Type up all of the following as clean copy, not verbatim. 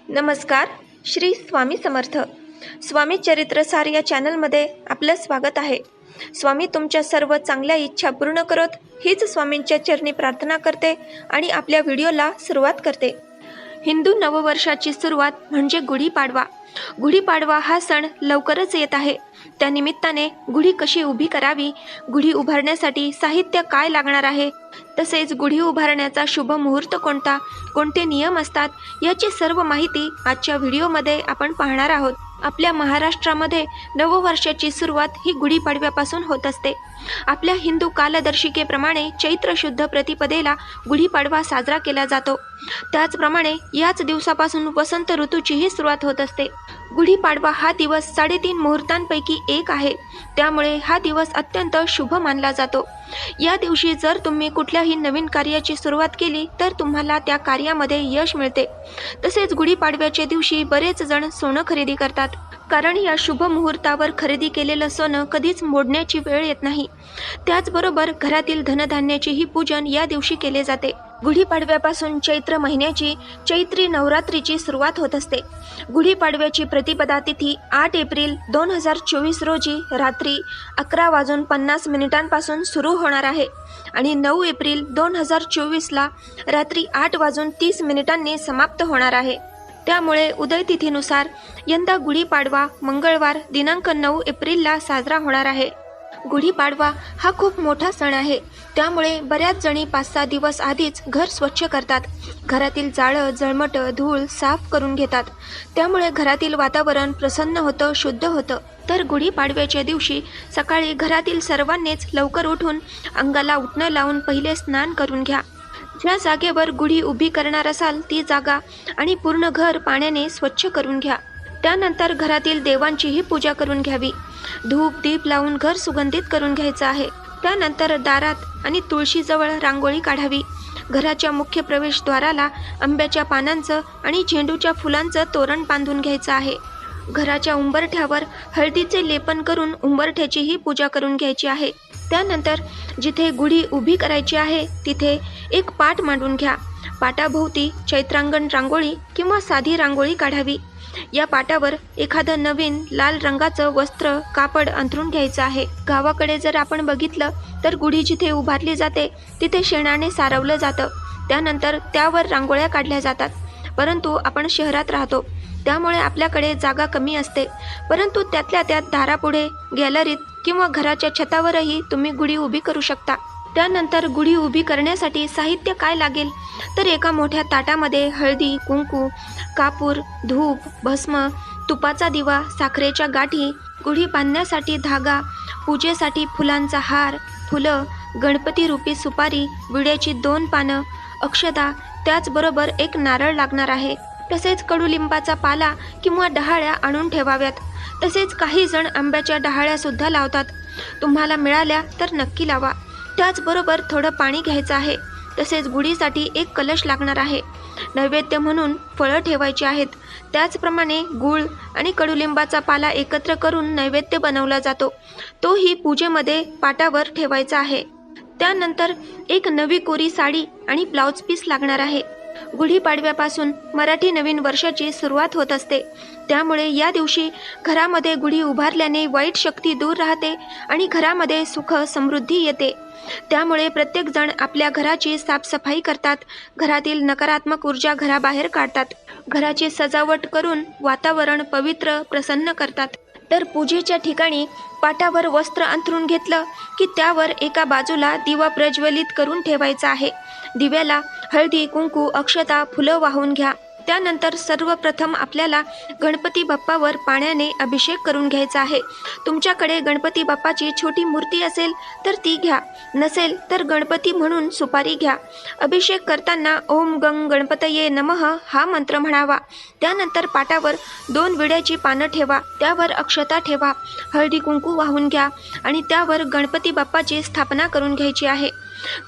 नमस्कार. श्री स्वामी समर्थ. स्वामी चरित्रसार या चॅनलमध्ये आपलं स्वागत आहे. स्वामी तुमच्या सर्व चांगल्या इच्छा पूर्ण करत हीच स्वामींच्या चरणी प्रार्थना करते आणि आपल्या व्हिडिओला सुरुवात करते. हिंदू नववर्षाची सुरुवात म्हणजे गुढीपाडवा. गुढीपाडवा हा सण लवकरच येत आहे. त्यानिमित्ताने गुढी कशी उभी करावी, गुढी उभारण्यासाठी साहित्य काय लागणार आहे, तसेच गुढी उभारण्याचा शुभ मुहूर्त कोणता, कोणते नियम असतात, याची सर्व माहिती आजच्या व्हिडिओमध्ये आपण पाहणार आहोत. आपल्या महाराष्ट्रामध्ये नववर्षाची सुरुवात ही गुढीपाडव्यापासून होत असते. आपल्या हिंदू कालदर्शिकेप्रमाणे चैत्र शुद्ध प्रतिपदेला गुढीपाडवा साजरा केला जातो. त्याचप्रमाणे याच दिवसापासून वसंत ऋतूचीही सुरुवात होत असते. गुढीपाडवा हा दिवस 3.5 मुहूर्तांपैकी एक आहे. त्यामुळे हा दिवस अत्यंत शुभ मानला जातो. या दिवशी जर तुम्ही कुठल्याही नवीन कार्याची सुरुवात केली तर तुम्हाला त्या कार्यामध्ये यश मिळते. तसेच गुढीपाडव्याच्या दिवशी बरेच जण सोनं खरेदी करतात, कारण या शुभ मुहूर्तावर खरेदी केलेलं सोनं कधीच मोडण्याची वेळ येत नाही. त्याचबरोबर घरातील धनधान्याचेही पूजन या दिवशी केले जाते. गुढीपाडव्यापासून चैत्र महिन्याची चैत्री नवरात्रीची सुरुवात होत असते. गुढीपाडव्याची प्रतिपदा तिथी 8 एप्रिल 2024 रोजी रात्री 11:50 सुरू होणार आहे आणि 9 एप्रिल 2024ला रात्री 8:30 समाप्त होणार आहे. त्यामुळे उदय तिथीनुसार यंदा गुढीपाडवा मंगळवार दिनांक 9 एप्रिलला साजरा होणार आहे. गुढीपाडवा हा खूप मोठा सण आहे. त्यामुळे बऱ्याच जणी 5-6 दिवस आधीच घर स्वच्छ करतात. घरातील जाळं जळमटं धूळ साफ करून घेतात. त्यामुळे घरातील वातावरण प्रसन्न होतं, शुद्ध होतं. तर गुढीपाडव्याच्या दिवशी सकाळी घरातील सर्वांनीच लवकर उठून अंगाला उटणं लावून पहिले स्नान करून घ्या. ज्या जागेवर गुढी उभी करणार असाल ती जागा आणि पूर्ण घर पाण्याने स्वच्छ करून घ्या. त्यानंतर घरातील देवांचीही पूजा करून घ्यावी. धूप दीप लावून घर सुगंधित करून घ्यायचं आहे. त्यानंतर दारात आणि तुळशीजवळ रांगोळी काढावी. घराच्या मुख्य प्रवेशद्वाराला आंब्याच्या पानांचं आणि झेंडूच्या फुलांचं तोरण बांधून घ्यायचं आहे. घराच्या उंबरठ्यावर हळदीचे लेपन करून उंबरठ्याचीही पूजा करून घ्यायची आहे. त्यानंतर जिथे गुढी उभी करायची आहे तिथे एक पाट मांडून घ्या. पाटाभोवती चैत्रांगण रांगोळी किंवा साधी रांगोळी काढावी. या पाटावर एखादं नवीन लाल रंगाचं वस्त्र कापड अंथरून घ्यायचं आहे. गावाकडे जर आपण बघितलं तर गुढी जिथे उभारली जाते तिथे शेणाने सारवलं जातं. त्यानंतर त्यावर रांगोळ्या काढल्या जातात. परंतु आपण शहरात राहतो त्यामुळे आपल्याकडे जागा कमी असते. परंतु त्यातल्या त्यात दारापुढे, गॅलरीत किंवा घराच्या छतावरही तुम्ही गुढी उभी करू शकता. त्यानंतर गुढी उभी करण्यासाठी साहित्य काय लागेल तर एका मोठ्या ताटामध्ये हळदी, कुंकू, कापूर, धूप, भस्म, तुपाचा दिवा, साखरेच्या गाठी, गुढी बांधण्यासाठी धागा, पूजेसाठी फुलांचा हार, फुलं, गणपती रूपी सुपारी, विड्याची 2 पानं, अक्षता, त्याचबरोबर एक नारळ लागणार आहे. तसेच कडुलिंबाचा पाला किंवा डहाळ्या आणून ठेवाव्यात. तसेच काही जण आंब्याच्या डहाळ्या सुद्धा लावतात. तुम्हाला मिळाल्या तर नक्की लावा. त्याचबरोबर थोडं पाणी घ्यायचं आहे. तसेच गुढीसाठी एक कलश लागणार आहे. नैवेद्य म्हणून फळं ठेवायची आहेत. त्याचप्रमाणे गूळ आणि कडुलिंबाचा पाला एकत्र करून नैवेद्य बनवला जातो. तोही पूजेमध्ये पाटावर ठेवायचा आहे. त्यानंतर एक नवी कोरी साडी आणि ब्लाउज पीस लागणार आहे. गुढीपाडव्यापासून मराठी नवीन वर्षाची सुरुवात होत असते. त्यामुळे या दिवशी घरामध्ये गुढी उभारल्याने वाईट शक्ती दूर राहते आणि घरामध्ये सुख समृद्धी येते. त्यामुळे प्रत्येक जण आपल्या घराची साफसफाई करतात. घरातील नकारात्मक ऊर्जा घराबाहेर काढतात. घराची सजावट करून वातावरण पवित्र प्रसन्न करतात. तर पूजेच्या ठिकाणी पाटावर वस्त्र अंथरून घेतलं की त्यावर एका बाजूला दिवा प्रज्वलित करून ठेवायचा आहे. दिव्याला हळदी, कुंकू, अक्षता, फुलं वाहून घ्या. त्यानंतर सर्वप्रथम आपल्याला गणपती बाप्पावर पाण्याने अभिषेक करून घ्यायचा आहे. तुमच्याकडे गणपती बाप्पाची छोटी मूर्ती असेल तर ती घ्या, नसेल तर गणपती म्हणून सुपारी घ्या. अभिषेक करताना ओम गंग गणपतये नमः हा मंत्र म्हणावा. त्यानंतर पाटावर 2 विड्याची पानं ठेवा. त्यावर अक्षता ठेवा. हळदी कुंकू वाहून घ्या आणि त्यावर गणपती बाप्पाची स्थापना करून घ्यायची आहे.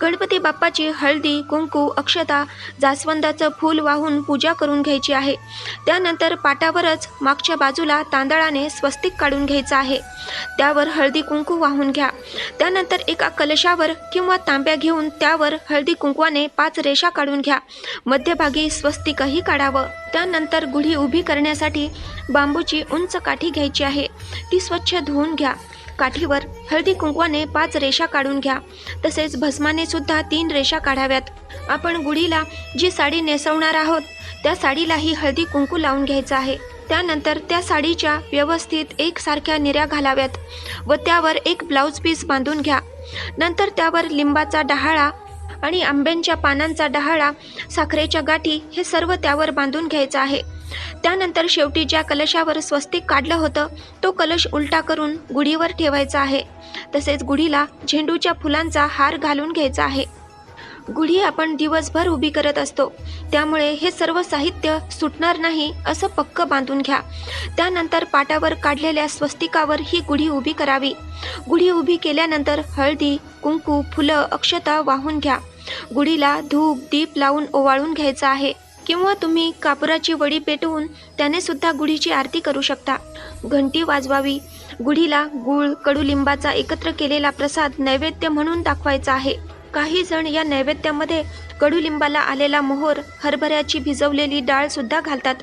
गणपती बाप्पाची हळदी, कुंकू, अक्षता, जास्वंदाचं फूल वाहून पूजा करून घ्यायची आहे. त्यानंतर पाटावरच मागच्या बाजूला तांदळाने स्वस्तिक काढून घ्यायचं आहे. त्यावर हळदी कुंकू वाहून घ्या. त्यानंतर एका कलशावर किंवा तांब्या घेऊन त्यावर हळदी कुंकवाने 5 रेषा काढून घ्या. मध्यभागी स्वस्तिकही काढावं. त्यानंतर गुढी उभी करण्यासाठी बांबूची उंच काठी घ्यायची आहे. ती स्वच्छ धुवून घ्या. काठीवर हळदी कुंकवाने 5 रेषा काढून घ्या. तसेच भस्माने सुद्धा 3 रेषा काढाव्यात. आपण गुढीला जी साडी नेसवणार आहोत त्या साडीलाही हळदी कुंकू लावून घ्यायचं आहे. त्यानंतर त्या साडीच्या व्यवस्थित एकसारख्या निऱ्या घालाव्यात व त्यावर एक ब्लाऊज पीस बांधून घ्या. नंतर त्यावर लिंबाचा डहाळा आणि आंब्यांच्या पानांचा डहाळा, साखरेच्या गाठी हे सर्व त्यावर बांधून घ्यायचं आहे. त्यानंतर शेवटी ज्या कलशावर स्वस्तिक काढलं होतं तो कलश उलटा करून गुढीवर ठेवायचा आहे. तसेच गुढीला झेंडूच्या फुलांचा हार घालून घ्यायचा आहे. गुढी आपण दिवसभर उभी करत असतो, त्यामुळे हे सर्व साहित्य सुटणार नाही असं पक्क बांधून घ्या. त्यानंतर पाटावर काढलेल्या स्वस्तिकावर ही गुढी उभी करावी. गुढी उभी केल्यानंतर हळदी, कुंकू, फुलं, अक्षता वाहून घ्या. गुढीला धूप, दीप लावून ओवाळून घ्यायचा आहे किंवा तुम्ही कापुराची वडी पेटवून त्याने सुद्धा गुढीची आरती करू शकता. घंटी वाजवावी. गुढीला गूळ, कडुलिंबाचा एकत्र केलेला प्रसाद नैवेद्य म्हणून दाखवायचा आहे. काही जण या नैवेद्यामध्ये कडुलिंबाला आलेला मोहर, हरभऱ्याची भिजवलेली डाळ सुद्धा घालतात.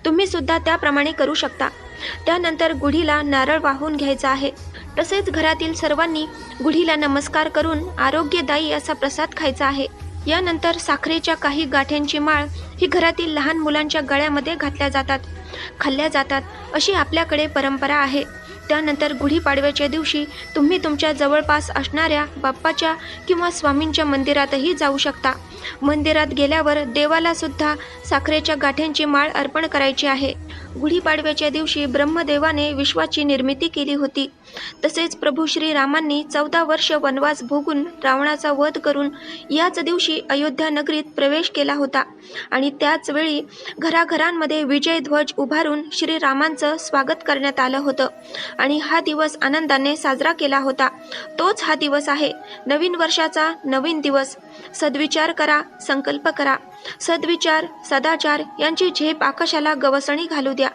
तुम्ही सुद्धा त्याप्रमाणे करू शकता. त्यानंतर गुढीला नारळ वाहून घ्यायचा आहे. तसेच घरातील सर्वांनी गुढीला नमस्कार करून आरोग्यदायी असा प्रसाद खायचा आहे. यानंतर साखरेच्या काही गाठ्यांची माळ ही घरातील लहान मुलांच्या गळ्यामध्ये घातल्या जातात, खाल्ल्या जातात, अशी आपल्याकडे परंपरा आहे. त्यानंतर गुढीपाडव्याच्या दिवशी तुम्ही तुमच्या जवळपास असणाऱ्या बाप्पाच्या किंवा स्वामींच्या मंदिरातही जाऊ शकता. मंदिरात गेल्यावर देवाला सुद्धा साखरेच्या गाठ्यांची माळ अर्पण करायची आहे. गुढीपाडव्याच्या दिवशी ब्रह्मदेवाने विश्वाची निर्मिती केली होती. तसेच प्रभू श्रीरामांनी 14 वर्ष वनवास भोगून रावणाचा वध करून याच दिवशी अयोध्या नगरीत प्रवेश केला होता आणि त्याच वेळी घराघरांमध्ये विजय ध्वज उभारून श्रीरामांचं स्वागत करण्यात आलं होतं आणि हा दिवस आनंदाने साजरा केला होता. तोच हा दिवस आहे. नवीन वर्षाचा नवीन दिवस. सद्विचार करा, संकल्प करा. सद्विचार, सदाचार यांची झेप आकाशाला गवसणी घालू द्या.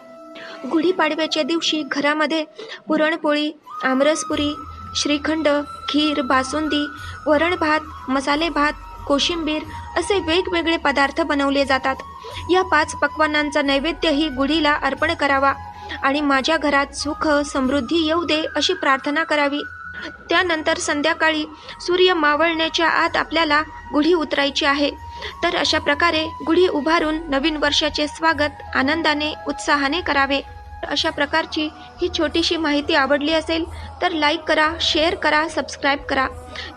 गुढीपाडव्याच्या दिवशी घरामध्ये पुरणपोळी, आमरसपुरी, श्रीखंड, खीर, बासुंदी, वरण भात, मसाले भात, कोशिंबीर असे वेगवेगळे पदार्थ बनवले जातात. या 5 पक्वान्नांचा नैवेद्यही गुढीला अर्पण करावा आणि माझ्या घरात सुख समृद्धी येऊ दे अशी प्रार्थना करावी. त्यानंतर संध्याकाळी सूर्य मावळण्याच्या आत आपल्याला गुढी उतरायची आहे. तर अशा प्रकारे गुढी उभारून नवीन वर्षाचे स्वागत आनंदाने, उत्साहाने करावे. अशा प्रकारची ही छोटीशी माहिती आवडली असेल तर लाईक करा, शेअर करा, सबस्क्राईब करा,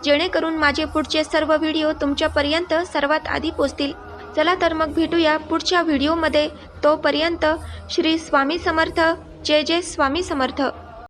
जेणेकरून माझे पुढचे सर्व व्हिडिओ तुमच्यापर्यंत सर्वात आधी पोहोचतील. चला तर मग भेटूया पुढच्या व्हिडिओमध्ये. तोपर्यंत श्री स्वामी समर्थ. जय जय स्वामी समर्थ.